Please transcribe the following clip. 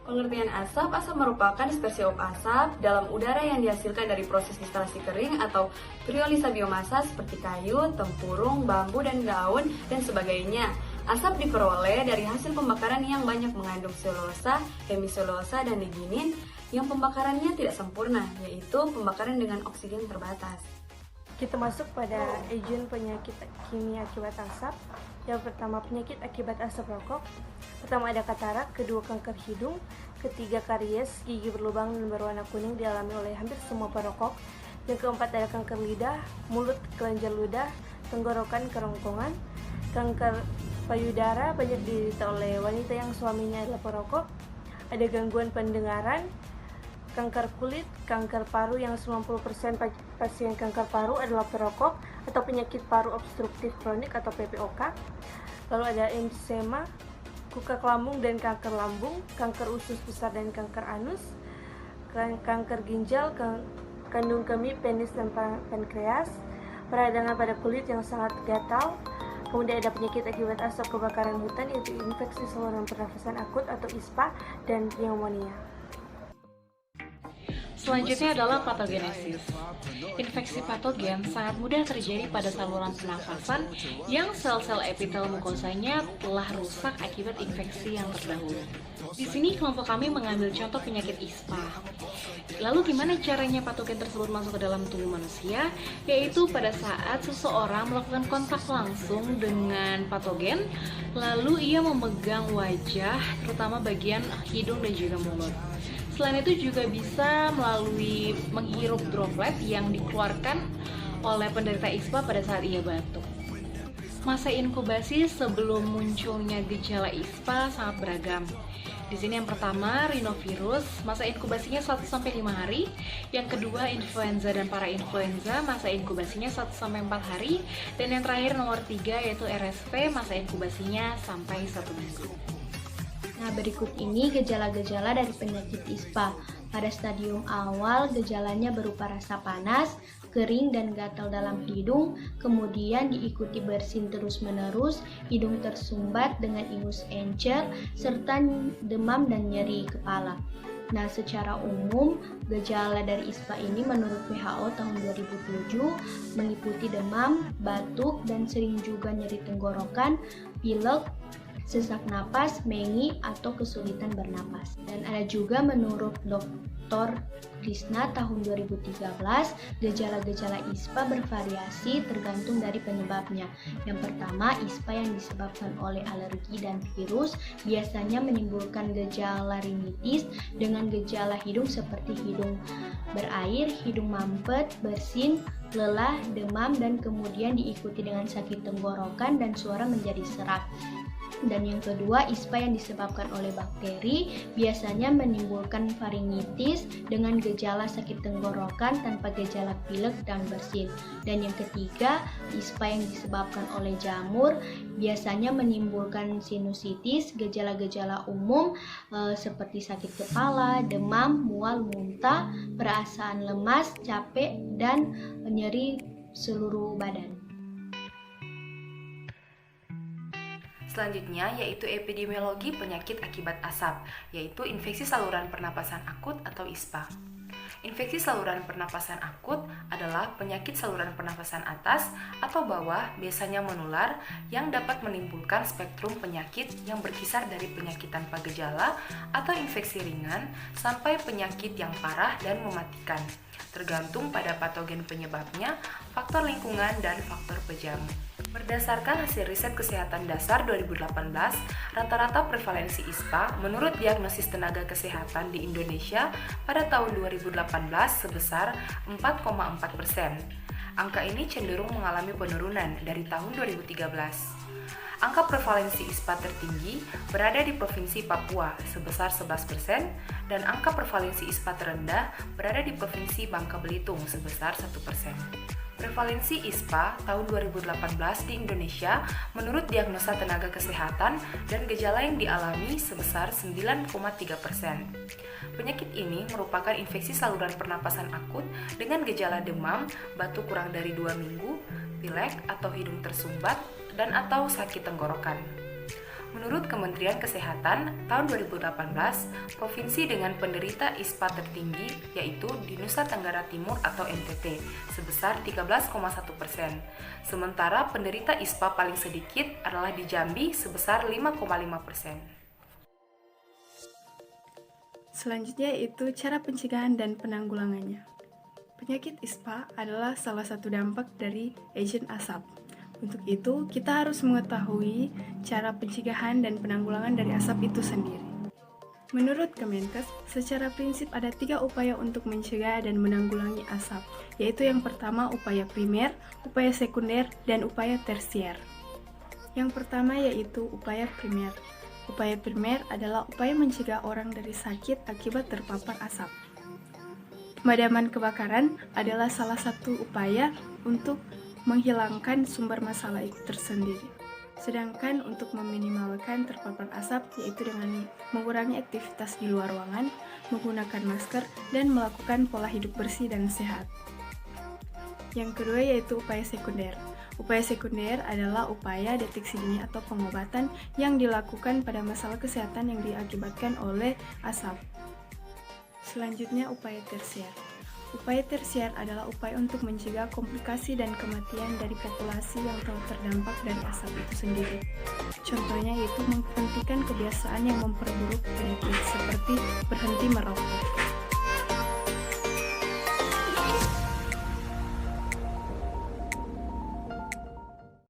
Pengertian asap, asap merupakan dispersi uap asap dalam udara yang dihasilkan dari proses distilasi kering atau kriolisa biomasa seperti kayu, tempurung, bambu, dan daun, dan sebagainya. Asap diperoleh dari hasil pembakaran yang banyak mengandung selulosa, hemiselulosa, dan lignin yang pembakarannya tidak sempurna, yaitu pembakaran dengan oksigen terbatas. Kita masuk pada agent penyakit kimia akibat asap. Yang pertama, penyakit akibat asap rokok. Pertama ada katarak, kedua kanker hidung, ketiga karies, gigi berlubang dan berwarna kuning dialami oleh hampir semua perokok. Yang keempat ada kanker lidah, mulut, kelenjar ludah, tenggorokan, kerongkongan. Kanker payudara banyak diderita oleh wanita yang suaminya adalah perokok. Ada gangguan pendengaran, kanker kulit, kanker paru yang 90% pasien kanker paru adalah perokok atau penyakit paru obstruktif kronik atau PPOK. Lalu ada emfisema, kuka lambung dan kanker lambung, kanker usus besar dan kanker anus, kanker ginjal, kandung kemih, penis dan pankreas, peradangan pada kulit yang sangat gatal. Kemudian ada penyakit akibat asap kebakaran hutan yaitu infeksi saluran pernafasan akut atau ISPA dan pneumonia. Selanjutnya adalah patogenesis. Infeksi patogen sangat mudah terjadi pada saluran pernafasan yang sel-sel epitel mukosanya telah rusak akibat infeksi yang terdahulu. Di sini kelompok kami mengambil contoh penyakit ISPA. Lalu gimana caranya patogen tersebut masuk ke dalam tubuh manusia? Yaitu pada saat seseorang melakukan kontak langsung dengan patogen, lalu ia memegang wajah, terutama bagian hidung dan juga mulut. Selain itu juga bisa melalui menghirup droplet yang dikeluarkan oleh penderita ISPA pada saat ia batuk. Masa inkubasi sebelum munculnya gejala ISPA sangat beragam. Di sini yang pertama rhinovirus, masa inkubasinya 1-5 hari. Yang kedua influenza dan parainfluenza, masa inkubasinya 1-4 hari. Dan yang terakhir nomor 3 yaitu RSV, masa inkubasinya sampai 1 minggu. Nah, berikut ini gejala-gejala dari penyakit ISPA. Pada stadium awal, gejalanya berupa rasa panas, kering dan gatal dalam hidung, kemudian diikuti bersin terus-menerus, hidung tersumbat dengan ingus encer, serta demam dan nyeri kepala. Nah, secara umum, gejala dari ISPA ini menurut WHO tahun 2007 meliputi demam, batuk, dan sering juga nyeri tenggorokan, pilek, sesak napas, mengi, atau kesulitan bernapas. Dan ada juga menurut Dr. Krishna tahun 2013, gejala-gejala ISPA bervariasi tergantung dari penyebabnya. Yang pertama, ISPA yang disebabkan oleh alergi dan virus biasanya menimbulkan gejala rinitis dengan gejala hidung seperti hidung berair, hidung mampet, bersin, lelah, demam, dan kemudian diikuti dengan sakit tenggorokan dan suara menjadi serak. Dan yang kedua, ISPA yang disebabkan oleh bakteri biasanya menimbulkan faringitis dengan gejala sakit tenggorokan tanpa gejala pilek dan bersin. Dan yang ketiga, ISPA yang disebabkan oleh jamur biasanya menimbulkan sinusitis, gejala-gejala umum seperti sakit kepala, demam, mual, muntah, perasaan lemas, capek, dan nyeri seluruh badan. Selanjutnya yaitu epidemiologi penyakit akibat asap, yaitu infeksi saluran pernapasan akut atau ISPA. Infeksi saluran pernapasan akut adalah penyakit saluran pernapasan atas atau bawah biasanya menular yang dapat menimbulkan spektrum penyakit yang berkisar dari penyakit tanpa gejala atau infeksi ringan sampai penyakit yang parah dan mematikan, tergantung pada patogen penyebabnya, faktor lingkungan, dan faktor pejamu. Berdasarkan hasil riset kesehatan dasar 2018, rata-rata prevalensi ISPA menurut diagnosis tenaga kesehatan di Indonesia pada tahun 2018 sebesar 4,4%. Angka ini cenderung mengalami penurunan dari tahun 2013. Angka prevalensi ISPA tertinggi berada di Provinsi Papua sebesar 11% dan angka prevalensi ISPA terendah berada di Provinsi Bangka Belitung sebesar 1%. Prevalensi ISPA tahun 2018 di Indonesia menurut diagnosa tenaga kesehatan dan gejala yang dialami sebesar 9,3%. Penyakit ini merupakan infeksi saluran pernapasan akut dengan gejala demam, batuk kurang dari 2 minggu, pilek atau hidung tersumbat, dan atau sakit tenggorokan. Menurut Kementerian Kesehatan, tahun 2018, provinsi dengan penderita ISPA tertinggi yaitu di Nusa Tenggara Timur atau NTT sebesar 13,1%. Sementara penderita ISPA paling sedikit adalah di Jambi sebesar 5,5%. Selanjutnya yaitu cara pencegahan dan penanggulangannya. Penyakit ISPA adalah salah satu dampak dari agen asap. Untuk itu, kita harus mengetahui cara pencegahan dan penanggulangan dari asap itu sendiri. Menurut Kemenkes, secara prinsip ada 3 upaya untuk mencegah dan menanggulangi asap, yaitu yang pertama upaya primer, upaya sekunder, dan upaya tersier. Yang pertama yaitu upaya primer. Upaya primer adalah upaya mencegah orang dari sakit akibat terpapar asap. Pemadaman kebakaran adalah salah satu upaya untuk menghilangkan sumber masalah itu tersendiri. Sedangkan untuk meminimalkan terpapar asap yaitu dengan mengurangi aktivitas di luar ruangan, menggunakan masker, dan melakukan pola hidup bersih dan sehat. Yang kedua yaitu upaya sekunder. Upaya sekunder adalah upaya deteksi dini atau pengobatan yang dilakukan pada masalah kesehatan yang diakibatkan oleh asap. Selanjutnya upaya tersier. Upaya tersier adalah upaya untuk mencegah komplikasi dan kematian dari populasi yang telah terdampak dari asap itu sendiri. Contohnya yaitu menghentikan kebiasaan yang memperburuk penyakit seperti berhenti merokok.